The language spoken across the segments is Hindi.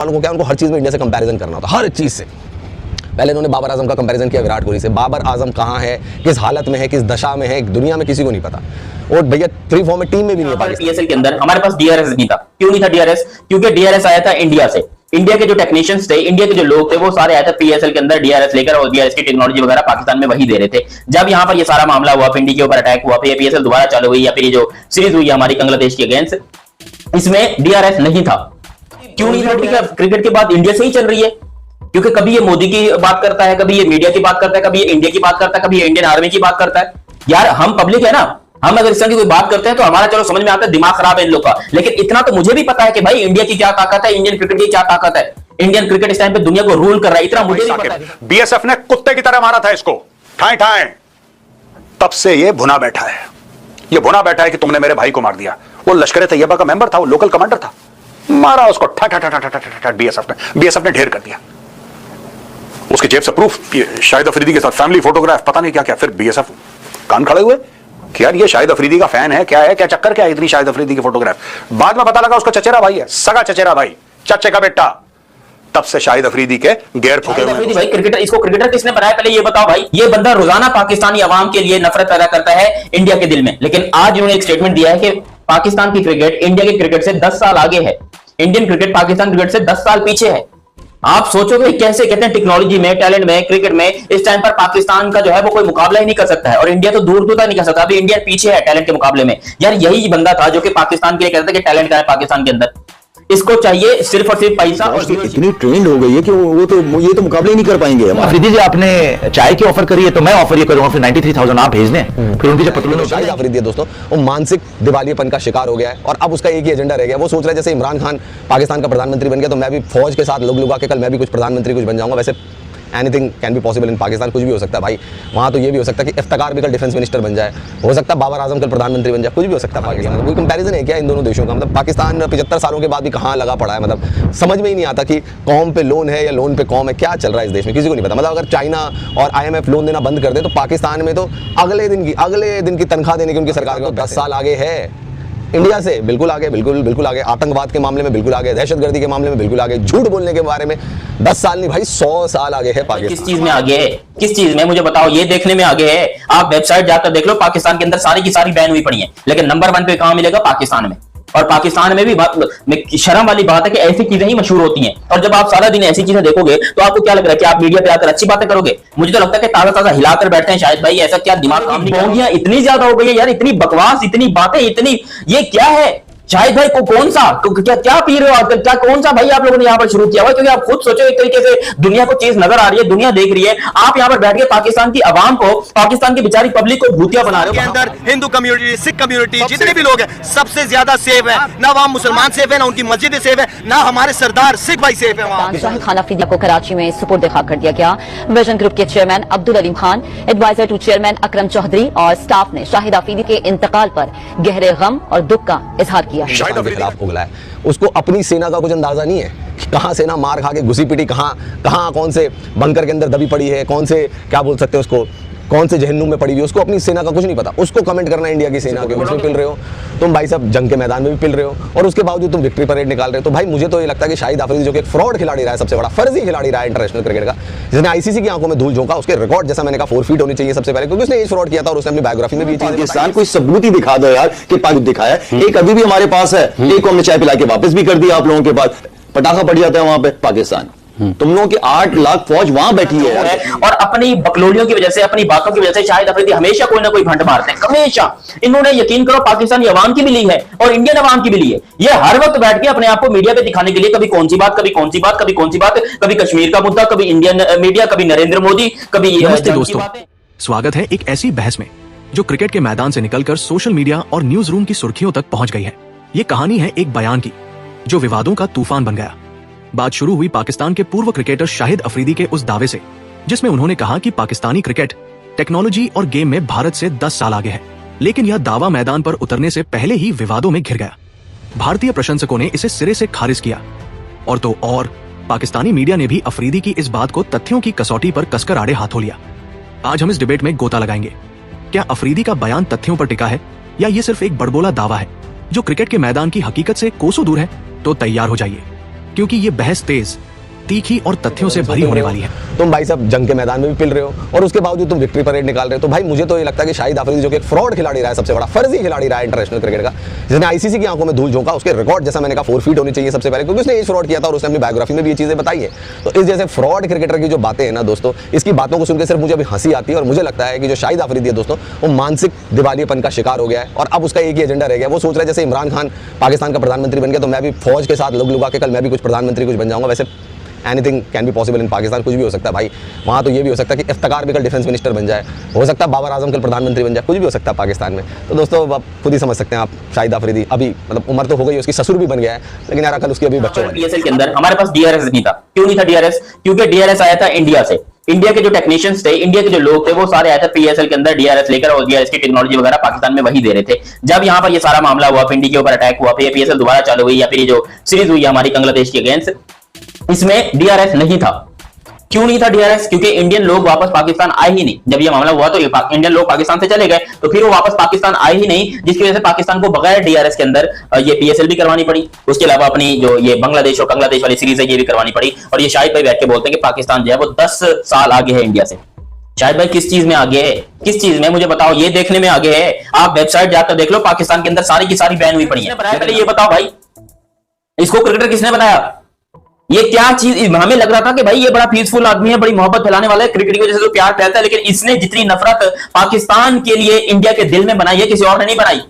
वालों को क्या, उनको हर चीज में इंडिया से कंपैरिजन करना होता है, हर चीज से। पहले इन्होंने बाबर आजम का कंपैरिजन किया विराट कोहली से। बाबर आजम कहाँ है, किस हालत में है, किस दशा में है, दुनिया में किसी को नहीं पता। और भैया 3-4 में टीम में भी नहीं है। पीएसएल के अंदर हमारे पास डीआरएस नहीं था। क्यों नहीं था डीआरएस? क्योंकि डीआरएस आया था इंडिया से। इंडिया के जो टेक्नीशियंस थे, इंडिया के जो लोग थे, वो सारे आए थे पीएसएल के अंदर डीआरएस लेकर, और डीआरएस की टेक्नोलॉजी वगैरह पाकिस्तान में वही दे रहे थे। जब यहाँ पर ये सारा मामला हुआ, इंडिया के ऊपर अटैक हुआ, फिर पीएसएल दोबारा चालू हुई, या फिर ये जो सीरीज हुई हमारी बांग्लादेश के अगेंस्ट, इसमें डीआरएस नहीं था। क्यों नहीं था? क्रिकेट के बाद इंडिया से ही चल रही है। क्योंकि कभी ये मोदी की बात करता है, कभी ये मीडिया की बात करता है, कभी ये इंडिया की बात करता है, कभी ये इंडियन आर्मी की बात करता है। यार हम पब्लिक है ना, हम अगर इस तरह की कोई बात करते हैं तो हमारा चलो समझ में आता है दिमाग खराब है इन लोग का, लेकिन इतना तो मुझे भी पता है कि भाई इंडिया की क्या ताकत है, इंडियन क्रिकेट की क्या ताकत है। इंडियन क्रिकेट इस टाइम पे दुनिया को रूल कर रहा है, इतना मुझे भी पता है। बीएसएफ ने कुत्ते की तरह मारा था इसको, ठाए ठाए। तब से ये भुना बैठा है, ये भुना बैठा है कि तुमने मेरे भाई को मार दिया। वो लश्कर तैयबा का मेंबर था, वो लोकल कमांडर था, मारा उसको ठा बीएसएफ ने ढेर कर दिया। उसके जेब से प्रूफ, शाहिद अफरीदी के साथ फैमिली फोटोग्राफ, पता नहीं क्या क्या। फिर बीएसएफ कान खड़े हुए कि यार ये शाहिद अफरीदी का फैन है, क्या है, क्या चक्कर क्या है इतनी शाहिद अफरीदी की फोटोग्राफ। बाद में पता लगा उसका चचेरा भाई है, सगा चचेरा भाई, चचे का बेटा। तब से शाहिद अफरीदी के गैर फूके हुए भाई क्रिकेटर, इसको क्रिकेटर किसने बनाया पहले ये बताओ भाई। ये बंदा रोजाना पाकिस्तानी अवाम के लिए नफरत पैदा करता है इंडिया के दिल में, लेकिन आज इन्होंने एक स्टेटमेंट दिया है कि पाकिस्तान की क्रिकेट इंडिया के क्रिकेट से 10 साल आगे है। इंडियन क्रिकेट पाकिस्तान क्रिकेट से 10 साल पीछे है। आप सोचोगे कैसे, कहते हैं टेक्नोलॉजी में, टैलेंट में, क्रिकेट में इस टाइम पर पाकिस्तान का जो है वो कोई मुकाबला ही नहीं कर सकता है, और इंडिया तो दूर दूर तक नहीं कर सकता। अभी इंडिया पीछे है टैलेंट के मुकाबले में। यार यही बंदा था जो कि पाकिस्तान के लिए कहता था कि टैलेंट का है पाकिस्तान के अंदर, इसको चाहिए सिर्फ और सिर्फ पैसा। और इतनी ट्रेंड हो गई है कि ये तो मुकाबले ही नहीं कर पाएंगे। अफरीदी जी आपने चाय की ऑफर करी है तो मैं ऑफर ये करूंगा, फिर 93,000 आप भेज दें, फिर उनकी जो पतलून शाहिद अफरीदी है दोस्तों, वो मानसिक दिवालियेपन का शिकार हो गया है, और अब उसका एक ही एजेंडा रह गया। वो सोच रहा है जैसे इमरान खान पाकिस्तान का प्रधानमंत्री बन गया तो मैं भी फौज के साथ लोग लुगा के कल मैं भी कुछ प्रधानमंत्री कुछ बन जाऊंगा। वैसे anything can be possible in Pakistan, कुछ भी हो सकता है भाई। वहाँ तो ये भी हो सकता है कि इफ्तिकार भी कल डिफेंस मिनिस्टर बन जाए, हो सकता है बाबर आजम कल प्रधानमंत्री बन जाए, कुछ भी हो सकता है पाकिस्तान में। कोई कंपैरिजन है क्या इन दोनों देशों का? मतलब पाकिस्तान 75 सालों के बाद भी कहाँ लगा पड़ा है, मतलब समझ में ही नहीं आता कि कौम पे लोन है या लोन पे कौम है, क्या चल रहा है इस देश में, किसी को नहीं पता। मतलब अगर चाइना और IMF लोन देना बंद कर दे तो पाकिस्तान में तो अगले दिन की तनख्वाह देने की उनकी सरकार को 10 साल आगे है इंडिया से, बिल्कुल आगे, बिल्कुल आगे। आतंकवाद के मामले में बिल्कुल आगे, दहशतगर्दी के मामले में बिल्कुल आगे, झूठ बोलने के बारे में 10 साल नहीं भाई 100 साल आगे है पाकिस्तान। किस चीज में आगे है? किस चीज में मुझे बताओ, ये देखने में आगे है। आप वेबसाइट जाकर देख लो, पाकिस्तान के अंदर सारी की सारी बैन हुई पड़ी है, लेकिन नंबर 1 पे कहां मिलेगा? पाकिस्तान में। और पाकिस्तान में भी शर्म वाली बात है कि ऐसी चीजें ही मशहूर होती हैं, और जब आप सारा दिन ऐसी चीजें देखोगे तो आपको क्या लग रहा है कि आप मीडिया पे आकर अच्छी बातें करोगे? मुझे तो लगता है कि ताजा ताजा हिलाकर बैठते हैं शायद भाई, ऐसा क्या दिमाग काम नहीं कर रहा? इतनी ज्यादा हो गई है यार, इतनी बकवास, इतनी बातें, इतनी, ये क्या है? शाहिद भाई को कौन सा क्या पी रहे हो आजकल? क्या कौन सा भाई आप लोगों ने यहाँ पर शुरू किया हुआ? क्योंकि आप खुद सोचो, एक तरीके से दुनिया को चीज नजर आ रही है, दुनिया देख रही है, आप यहाँ पर बैठ के पाकिस्तान की आवाम को, पाकिस्तान की बेचारी पब्लिक को भूतिया बना रहे हो। अंदर हिंदू कम्युनिटी, सिख कम्युनिटी, जितने भी लोग हैं सबसे ज्यादा सेफ है। ना वहाँ मुसलमान सेफ है, ना उनकी मस्जिद सेफ है, ना हमारे सरदार सिख भाई सेफ है। वहाँ शाहिद खान अफरीदी को कराची में सुपुर्द खाक कर दिया गया। विजन ग्रुप के chairman Abdul Alim Khan, adviser to chairman Akram Chaudhry और स्टाफ ने शाहिद अफरीदी के इंतकाल पर गहरे गम और दुख का इजहार किया। उगला है, उसको अपनी सेना का कुछ अंदाजा नहीं है, कहां सेना मार खा के घुसी पिटी, कहां कौन से बंकर के अंदर दबी पड़ी है, कौन से क्या बोल सकते हैं उसको, कौन से जहन्नुम में पड़ी हुई, उसको अपनी सेना का कुछ नहीं पता। उसको कमेंट करना इंडिया की सेना के ऊपर पिल रहे हो तुम भाई साहब, जंग के मैदान में भी पिल रहे हो, और उसके बावजूद तुम विक्ट्री परेड निकाल रहे हो। तो भाई मुझे तो ये लगता है कि शाहिद अफरीदी जो कि एक फ्रॉड खिलाड़ी रहा है, सबसे बड़ा फर्जी खिलाड़ी रहा है इंटरनेशनल क्रिकेट का, जिसने ICC की आंखों में धूल झोंका, उसके रिकॉर्ड जैसा मैंने कहा 4 फीट होनी चाहिए सबसे पहले, क्योंकि उसने एज फ्रॉड किया था और उसने अपनी बायोग्राफी में भी पाकिस्तान कोई सबूत ही दिखा दो यार कि पाकिस्तान दिखाया है। एक अभी भी हमारे पास है, एक को हमने चाय पिला के वापस भी कर दिया आप लोगों के पास, पटाखा पड़ जाता है वहां पे पाकिस्तान। तुम लोगों की 8 लाख फौज वहां बैठी है, और अपनी बकलोलियों की वजह से, अपनी बातों की वजह से शाहिद अफरीदी हमेशा कोई ना कोई भंड मारते हैं, हमेशा। इन्होंने यकीन करो पाकिस्तानी अवाम की भी ली है और इंडियन अवाम की भी ली है। ये हर वक्त बैठ के अपने आप को मीडिया पे दिखाने के लिए कभी कौन सी बात, कभी कौन सी बात, कभी कौन सी बात, कभी कश्मीर का मुद्दा, कभी इंडियन मीडिया, कभी नरेंद्र मोदी, कभी दोस्तों, स्वागत है एक ऐसी बहस में जो क्रिकेट के मैदान से निकलकर सोशल मीडिया और न्यूज रूम की सुर्खियों तक पहुंच गई है। ये कहानी है एक बयान की जो विवादों का तूफान बन गया। बात शुरू हुई पाकिस्तान के पूर्व क्रिकेटर शाहिद अफरीदी के उस दावे से जिसमें उन्होंने कहा कि पाकिस्तानी क्रिकेट टेक्नोलॉजी और गेम में भारत से 10 साल आगे है, लेकिन यह दावा मैदान पर उतरने से पहले ही विवादों में घिर गया। भारतीय प्रशंसकों ने इसे सिरे से खारिज किया, और तो और पाकिस्तानी मीडिया ने भी अफरीदी की इस बात को तथ्यों की कसौटी पर कसकर आड़े हाथों लिया। आज हम इस डिबेट में गोता लगाएंगे, क्या अफरीदी का बयान तथ्यों पर टिका है या ये सिर्फ एक बड़बोला दावा है जो क्रिकेट के मैदान की हकीकत से कोसों दूर है? तो तैयार हो जाइए, क्योंकि ये बहस तेज, तीखी और तथ्यों से भरी होने वाली है। तुम भाई साहब जंग के मैदान में भी पिल रहे हो और उसके बावजूद तुम विक्ट्री परेड निकाल रहे हो। तो भाई मुझे तो ये लगता है कि शाहिद अफरीदी जो कि एक फ्रॉड खिलाड़ी रहा है, सबसे बड़ा फर्जी खिलाड़ी रहा है इंटरनेशनल क्रिकेट का, जिसने आईसीसी की आंखों में धूल झोंका, उसके रिकॉर्ड जैसा मैंने कहा 4 फीट होनी चाहिए सबसे पहले, क्योंकि उसने एज फ्रॉड किया था और उसने अपनी बायोग्राफी में भी ये चीजें बताई है। तो इस जैसे फ्रॉड क्रिकेटर की जो बातें हैं ना दोस्तों, इसकी बातों को सुनकर सिर्फ मुझे अभी हंसी आती है और मुझे लगता है कि जो शाहिद अफरीदी है दोस्तों, वो मानसिक दिवालियेपन का शिकार हो गया है और अब उसका एक ही एजेंडा रह गया। वो सोच रहा है जैसे इमरान खान पाकिस्तान का प्रधानमंत्री बन गया तो मैं भी फौज के साथ लुगा के कल मैं भी कुछ प्रधानमंत्री कुछ बन जाऊंगा। वैसे anything can be possible in Pakistan, कुछ भी हो सकता है भाई। वहाँ तो ये भी हो सकता है कि इफ्तिकार भी कल डिफेंस मिनिस्टर बन जाए, हो सकता है बाबर आजम कल प्रधानमंत्री बन जाए, कुछ भी हो सकता है पाकिस्तान में। तो दोस्तों आप खुद ही समझ सकते हैं, आप शाहिद अफरीदी अभी मतलब उम्र तो हो गई, उसकी ससुर भी बन गया है, लेकिन यार कल उसके अभी बच्चों पीएसएल के अंदर हमारे पास डीआरएस नहीं था। क्यों नहीं था डीआरएस? क्योंकि डीआरएस आया था इंडिया से। इंडिया के जो टेक्नीशियंस थे, इंडिया के जो लोग थे, वो सारे आए थे पीएसएल के अंदर डीआरएस लेकर और डीआरएस की टेक्नोलॉजी वगैरह पाकिस्तान में वही दे रहे थे। जब यहाँ पर ये सारा मामला हुआ, पिंडी के ऊपर अटैक हुआ, फिर पीएसएल दोबारा चालू हुई या फिर ये जो सीरीज हुई हमारी बांग्लादेश के अगेंस्ट, इसमें डीआरएस नहीं था। क्यों नहीं था डीआरएस? क्योंकि इंडियन लोग वापस पाकिस्तान आए ही नहीं। जब ये मामला हुआ तो इंडियन लोग पाकिस्तान से चले गए, तो फिर वो वापस पाकिस्तान आए ही नहीं, जिसकी वजह से पाकिस्तान को बगैर डीआरएस के अंदर ये पीएसएल भी करवानी पड़ी। उसके अलावा अपनी जो ये बांग्लादेश और बांग्लादेश वाली सीरीज है ये भी करवानी पड़ी। और ये शाहिद भाई बैठ के बोलते हैं कि पाकिस्तान जो है वो 10 साल आगे है इंडिया से। शाहिद भाई किस चीज में आगे है? किस चीज में मुझे बताओ, ये देखने में आगे है। आप वेबसाइट जाकर देख लो, पाकिस्तान के अंदर सारी की सारी बैन हुई पड़ी है। पहले ये बताओ भाई, इसको क्रिकेटर किसने बनाया? ये क्या चीज? हमें लग रहा था कि भाई ये बड़ा पीसफुल आदमी है, बड़ी मोहब्बत फैलाने वाला है, क्रिकेट की वजह से तो प्यार फैलता है, लेकिन इसने जितनी नफरत पाकिस्तान के लिए इंडिया के दिल में बनाई है, किसी और ने नहीं बनाई।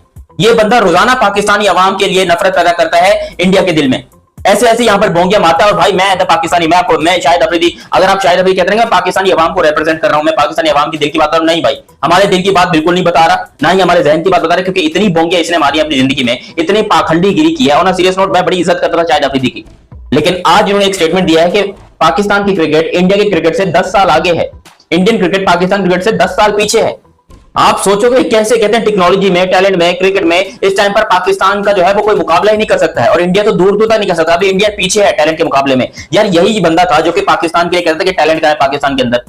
ये बंदा रोजाना पाकिस्तानी अवाम के लिए नफरत पैदा करता है इंडिया के दिल में, ऐसे ऐसे यहाँ पर बोंगिया मारता है। और भाई मैं पाकिस्तानी, मैं शाहिद अफरीदी, अगर आप शाहिद अफरीदी कहते हैं मैं पाकिस्तानी अवाम को रिप्रेजेंट कर रहा हूं, मैं पाकिस्तानी अवाम की दिल की बात कर रहा हूं, नहीं भाई, हमारे दिल की बात बिल्कुल नहीं बता रहा, ना ही हमारे जहन की बात बता रहा, क्योंकि इतनी बोंगिया इसने मारी अपनी जिंदगी में, इतनी पाखंडी गिरी की है। और ना सीरियस नोट, मैं बड़ी इज्जत करता था शाहिद अफरीदी की, लेकिन आज इन्होंने एक स्टेटमेंट दिया है कि पाकिस्तान की क्रिकेट इंडिया के क्रिकेट से 10 साल आगे है, इंडियन क्रिकेट पाकिस्तान क्रिकेट से 10 साल पीछे है। आप सोचोगे कैसे? कहते हैं टेक्नोलॉजी में, टैलेंट में, क्रिकेट में इस टाइम पर पाकिस्तान का जो है वो कोई मुकाबला ही नहीं कर सकता है, और इंडिया तो दूर दूर तक नहीं कर सकता। अभी इंडिया पीछे है टैलेंट के मुकाबले में। यार यही बंदा था जो कि पाकिस्तान के लिए कहता था कि टैलेंट का है पाकिस्तान के अंदर,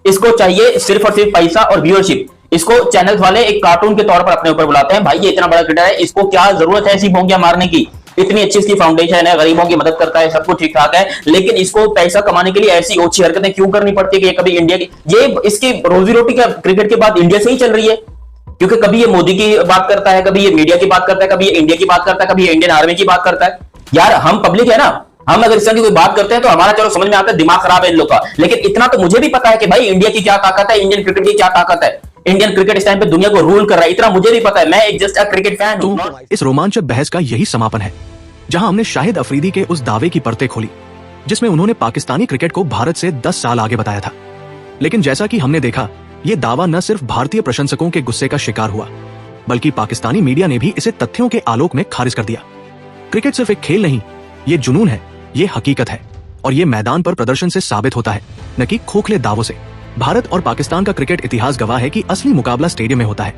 इसको चाहिए सिर्फ और सिर्फ पैसा और व्यूअरशिप। इसको चैनल वाले एक कार्टून के तौर पर अपने ऊपर बुलाते हैं, भाई ये इतना बड़ा क्रिकेटर है, इसको क्या जरूरत है ऐसी बोंगियां मारने की? इतनी अच्छी इसकी फाउंडेशन है, गरीबों की मदद करता है, सब कुछ ठीक ठाक है, लेकिन इसको पैसा कमाने के लिए ऐसी ओछी हरकतें क्यों करनी पड़ती है कि ये कभी इंडिया की, ये इसकी रोजी रोटी का क्रिकेट के बाद इंडिया से ही चल रही है। क्योंकि कभी ये मोदी की बात करता है, कभी ये मीडिया की बात करता है, कभी ये इंडिया की बात करता है, कभी ये इंडियन आर्मी की बात करता है। यार हम पब्लिक है ना, हम अगर इस तरह की कोई बात करते हैं तो हमारा चलो समझ में आता है दिमाग खराब है इन लोग का, लेकिन इतना तो मुझे भी पता है कि भाई इंडिया की क्या ताकत है, इंडियन क्रिकेट की क्या ताकत है, इंडियन क्रिकेट इस टाइम पे दुनिया को रूल कर रहा है, इतना मुझे भी पता है। मैं एक जस्ट क्रिकेट फैन हूं। तो इस रोमांचक बहस का यही समापन है, जहां हमने शाहिद अफरीदी के उस दावे की परतें खोली जिसमें उन्होंने पाकिस्तानी क्रिकेट को भारत से 10 साल आगे बताया था। लेकिन जैसा कि हमने देखा, यह दावा न सिर्फ भारतीय प्रशंसकों के गुस्से का शिकार हुआ, बल्कि पाकिस्तानी मीडिया ने भी इसे तथ्यों के आलोक में खारिज कर दिया। क्रिकेट सिर्फ एक खेल नहीं, ये जुनून है, ये हकीकत है, और ये मैदान पर प्रदर्शन से साबित होता है, न कि खोखले दावों से। भारत और पाकिस्तान का क्रिकेट इतिहास गवाह है कि असली मुकाबला स्टेडियम में होता है,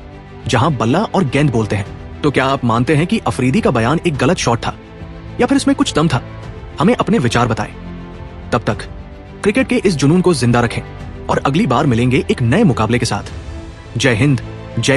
जहां बल्ला और गेंद बोलते हैं। तो क्या आप मानते हैं कि अफरीदी का बयान एक गलत शॉट था, या फिर इसमें कुछ दम था? हमें अपने विचार बताएं। तब तक क्रिकेट के इस जुनून को जिंदा रखें और अगली बार मिलेंगे एक नए मुकाबले के साथ। जय हिंद, जय